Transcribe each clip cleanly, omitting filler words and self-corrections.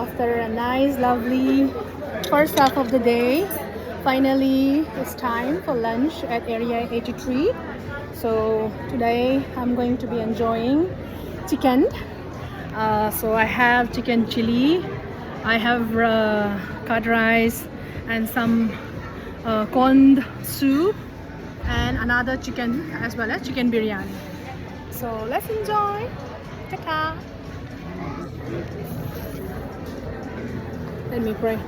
after a nice, lovely first half of the day, finally it's time for lunch at Area 83. So today I'm going to be enjoying chicken. So I have chicken chili, I have curd rice and some corned soup and another chicken as well as chicken biryani. So let's enjoy. Ta-ta. Let me pray.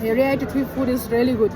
Area 83 food is really good.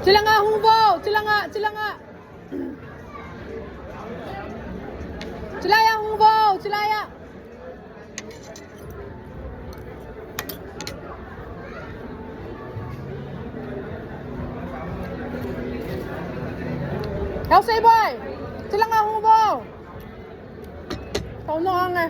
Sila nga hungbo! Sila nga! Silaya hungbo! Silaya! Yaw say boy! Sila nga hungbo! Tao na nga.